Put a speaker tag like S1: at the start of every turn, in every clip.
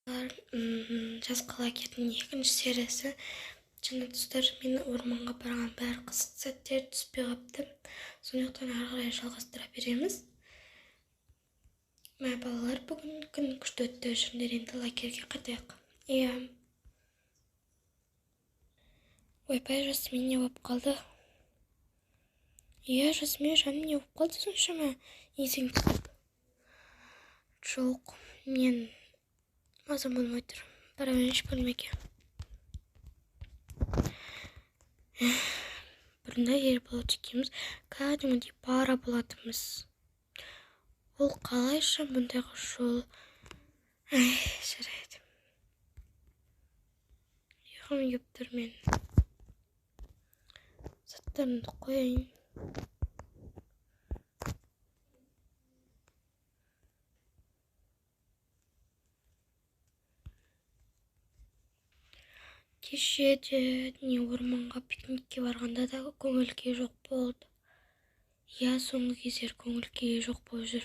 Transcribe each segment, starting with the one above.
S1: Жас қалакеттің екінші сериясы. Жана достар, мен орманға барған бәрі қызықты сәттер түспей қапты. Сондықтан ары қарай жалғастыра береміз. Мә балалар, бүгін күн күшті өтті. Жүріңдер енді лагерьге қайтайық. Иә. Ойбай, Жасмин не болып қалды? Иә, Жасмин, жаным, не болып қалды соншама? Есің түсіп? Жоқ, мен мазам болмай тұр. Барайыншы бөлмеге. Бұрында Ерболат екеуміз кәдімгідей бара болатынбыз. Ол қалайша бұндайға жол? Жарайды. Ұйқым келіп тұр мен. Заттарымды қояйын. Кеше де орманға пикникке барғанда да көңіл-күй жоқ болды. Иә, соңғы кездері көңіл-күй жоқ болып жүр.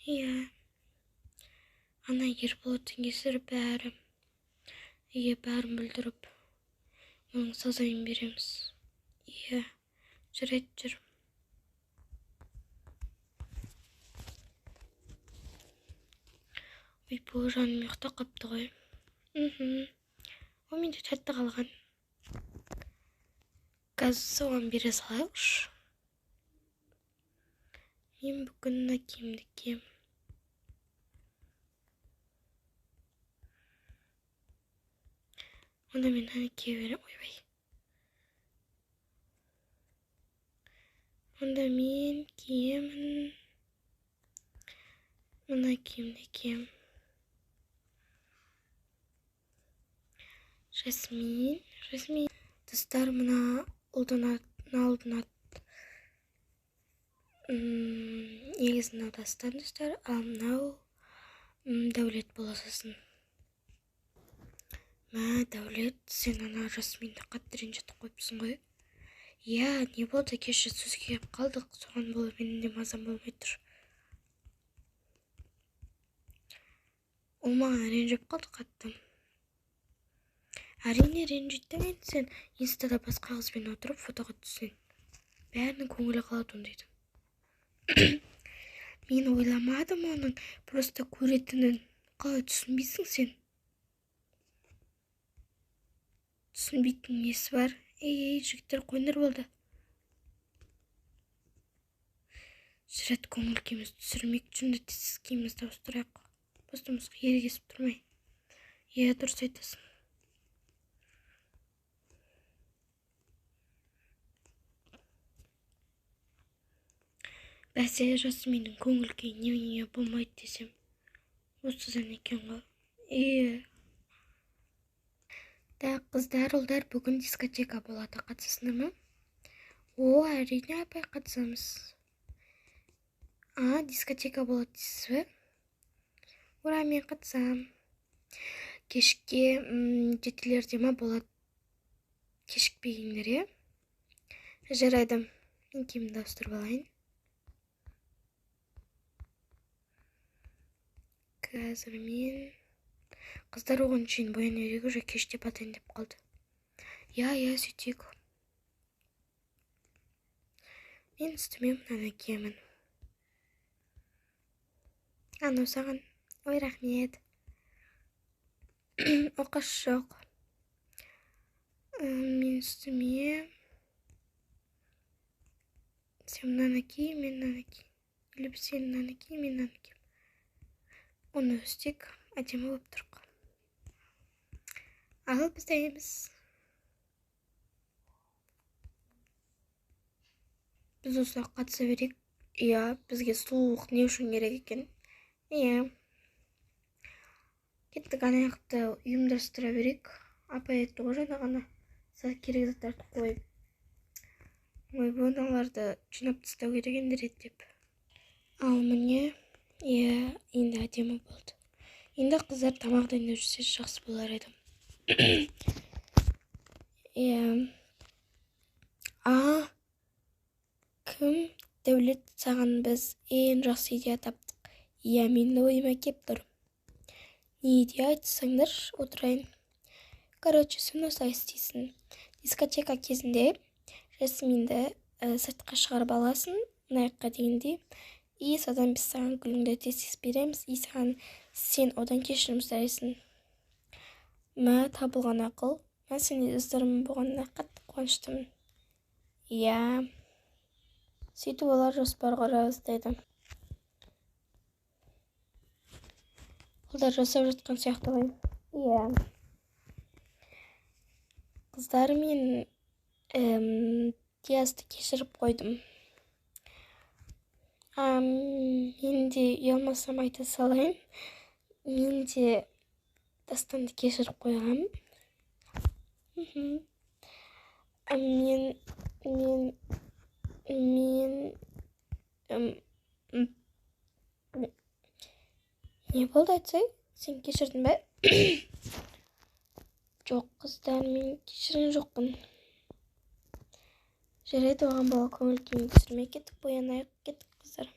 S1: Иә. Ана Ерболаттың кесірі бәрі. Иә, бәрін бүлдіріп, оның сазайын береміз. Иә, жарайды, жүр. Ой, бұл жаным ұйықтап қапты ғой. О, менде тәтті қалған. Газ соған бере салайықшы. Мен бүгін мына киімді кием. Онда мен мынаны кие берем. Ойбай. Онда мен киемін. Мына киімді кием. Жасмин. Достар, мына алдын негізін аудастан, достар, ал мынау Дәулет боласасын. Мә, Дәулет, сен ана Жасминді қатты ренжітіп қойыпсың ғой. Иә, не болды, кеше сөзге келіп қалдық, соған болып менің де мазам болмай тұр. Ол маған ренжіп қалды қатты. Әрине ренжітті мен, сен инстада басқа қызбен отырып фотоға түссең. Бәрінің көңілі қалады ондайды. Мен ойламадым оның просто көретінін. Қалай түсінбейсің сен? Түсінбейтін несі бар? Ей, жігіттер, қойныр болды. Жүрет, көңіл күйіміз түсірмек жүнді тез күйімізді ауыстырайық. Бостымызға ерегесіп тұрмай. Е, дұрыс айтасың. Бәсе, Жасминнің көңіл күйі не болмайды десем. Осыдан екен ғой. Да, қыздар, ұлдар, бүгін дискотека болады, қатысасыңдар ма? О, әрине апай, қатысамыз. Дискотека болады дейсіз бе? Ура, мен қатысам. Кешке жетілерде ма болады? Кешікпегендер, е? Жарайды, мен киімді ауыстырып алайын. Қазір мен... Қыздар оған шейін боян ерек уже кеште батайын деп қалды. Я, сөйтейік. Мен үстіме мынаны киемін. Анау саған. Ой, рахмет. Оқас жоқ. Мен үстіме... Сен мынаны ки, мен мынаны ки. Или сен мынаны ки, мен мынаны ки. Оны өстек, әдемі болып тұрық. Ал біз дайынбыз. Біз осылай қатыса берейік. Иә, бізге сұлулық не үшін керек екен? Иә. Кеттік, аяқты ұйымдастыра берейік. Апай айтты ғой жаңа ғана. Керек заттарды қойып. Ой, бұналарды жинап тастау керек енді реттеп. Ал міне, иә, енді әдемі болды. Енді қыздар тамақ дайындап жүрсе жақсы болар еді. Иә. Кім? Дәулет, саған біз ең жақсы идея таптық. Иә, мен ойыма кеп тұр. не идея айтсаңдар отырайын. Короче, сен осылай істейсің. Дискотека кезінде Жасминді сыртқа шығарып аласың, мына жаққа дегендей. И содан біз саған гүліңді тез береміз. И сен одан кешірім сұрайсың. Мә, табылған ақыл. Мен сенде іздерім болғанына қатты қуаныштымын. Иә. Сөйтіп олар жоспар құра бастайды. Олар жасап жатқан сияқты ғой. Иә. Қыздар, мен Диасты кешіріп қойдым. Мен де ұялмасам айта салайын. Мен де Дастанды кешіріп қойғам. Не болды айтсай? Сен кешірдің бе? Жоқ, қыздар, мен кешірген жоқпын. Жарайды, оған бала көңіл күйін түсірмей кеттік, боянайық, кеттік қыздар.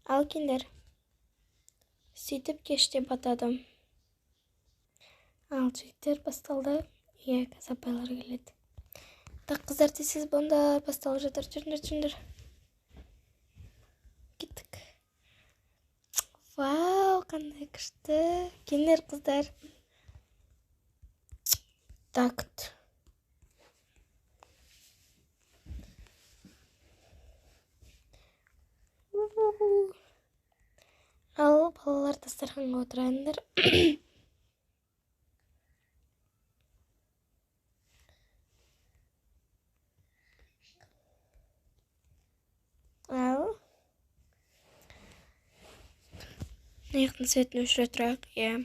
S1: Ал кендер. Сөйтіп кеште батады. Ал жігіттер басталды. Иә, қазір апайлар келеді. Так, қыздар, тез бұнда басталып жатыр. Жүріңдер. Кеттік. Вау, қандай күшті. Кендер, қыздар. Такт. Ал балалар дастарханға отырайындар. Ал маяқтың светін өшіре тұрайық. Иә.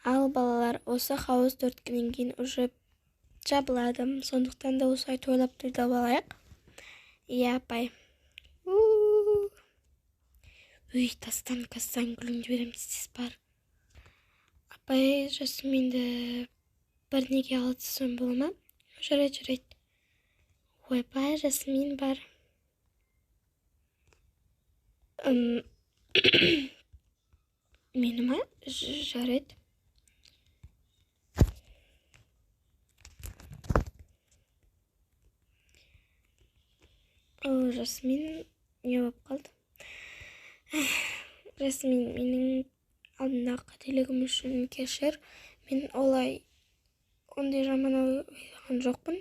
S1: Ал балалар, осы хауыз 4 күннен кейін уже жабылады. Сондықтан да осылай тойлап тұрды балайық. Иә, апай. Үй, Дастан, қазсан гүліңді берем, тез бар. Апай, Жасминді бір неге алатсың бола ма? Жарайды. Ойбай, Жасмин бар. Мені ма? Жарайды. Жасмин не болып қалды? Жасмин, менің алдындағы қателігім үшін кешір. Мен ондай жаман ойлаған жоқпын.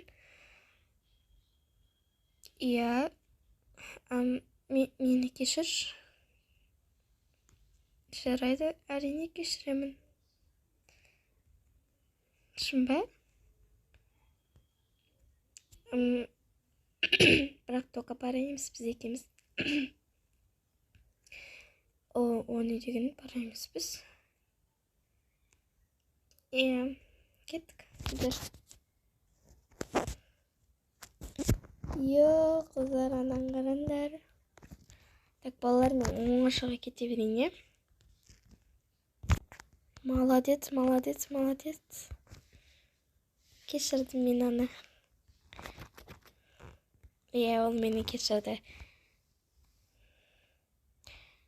S1: Иә, мені кешір. Жарайды, әрине кешіремін. Шын ба? Бірақ тоқа пара емес, біз екеміз. О не деген пара емес біз. Иә, кеттік. Йо, қыздар, анан қарандар. Так, балалар, мен оңашаға кете берейін, е? Молодец. Кешірдім мен аны. Иә, ол мені кешірді.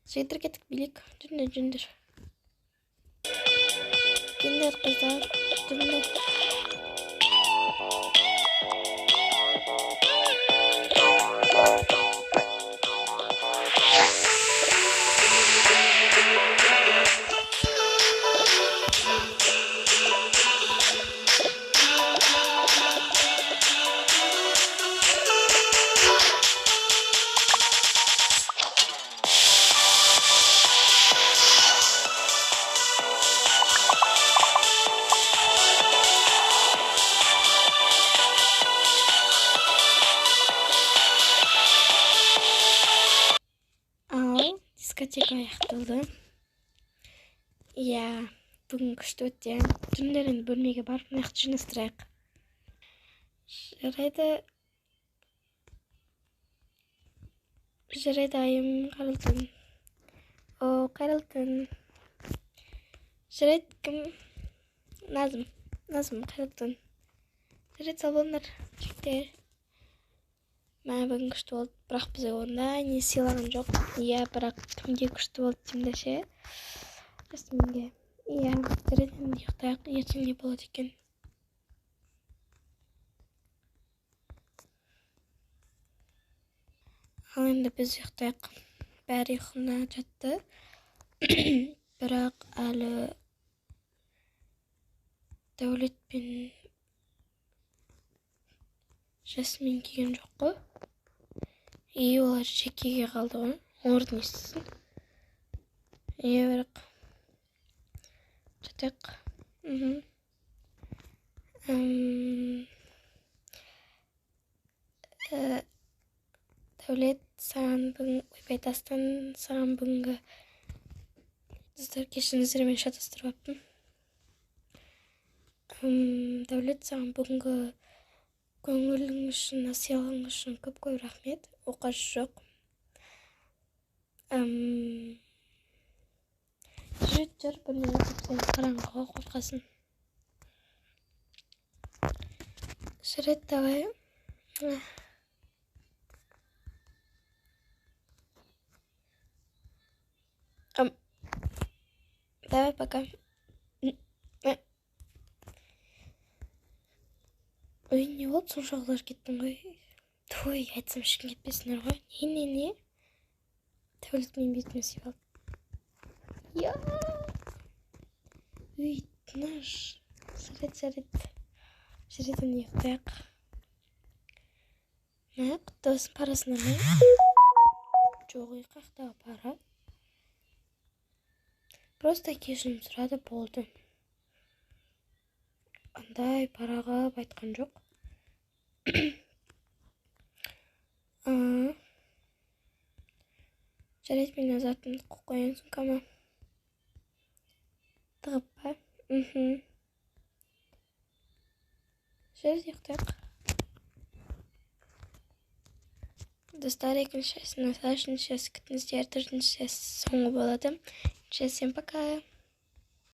S1: Жігіттер, кеттік, билік. Жүріңдер. Кендер, қыздар, жүріңдер. Дискотека аяқталды. Иә, бүгін күшті өтті. Түндерін бөлмеге барып, нақты жинастырайық. Жарайды, айым, Қарылтын. Қарылтын. Жарайды, кім? Назым, Қарылтын. Жарайды, сау болыңдар, жігіттер. Мә бүгін күшті болды, бірақ бізге ондай не сыйлаған жоқ. Иә, бірақ кімге күшті болды деймін ше. Жасминге. Иә, жарайды, енді ұйықтайық, ертең не болады екен. Ал енді біз ұйықтайық. Бәрі ұйқына жатты. Бірақ әлі Дәулет пен Жасмин келген жоқ қой. Олар жекеге қалды ғой. Олардың не істесін? Бірақ жатайық. Дәулет, саған бүгін ойбайтастан, саған бүгінгі кешіріңіздер, мен шатастырып аптым. Дәулет, саған бүгінгі көңілің үшін, сыйлығың үшін көп рахмет. Оқасы жоқ. Жүр, бұны оқып сен қараңғыға қорқасын. Жарайды, давай. Давай, пока. Ой, не болды, соншалықтар кеттің ғой. Той, айтсам ешкім кетпесіңдер ғой. Не? Дәулет мен бетіме сүйіп алды. Я! Ой, тыныш. Жарайды. Жарайды, ұйықтайық. Құтты болсын, парасына ма? Жоқ, қақтағы пара. Просто кешірім сұрады, болды. Андай параға айтқан жоқ. Жарайды, мен азартымды қойын сумкама. Тығып па? Жарайды, ұйықтайық. Достар, екінші часть, үшінші часть күтіңіздер, төртінші часть соңғы болады. Всем пока.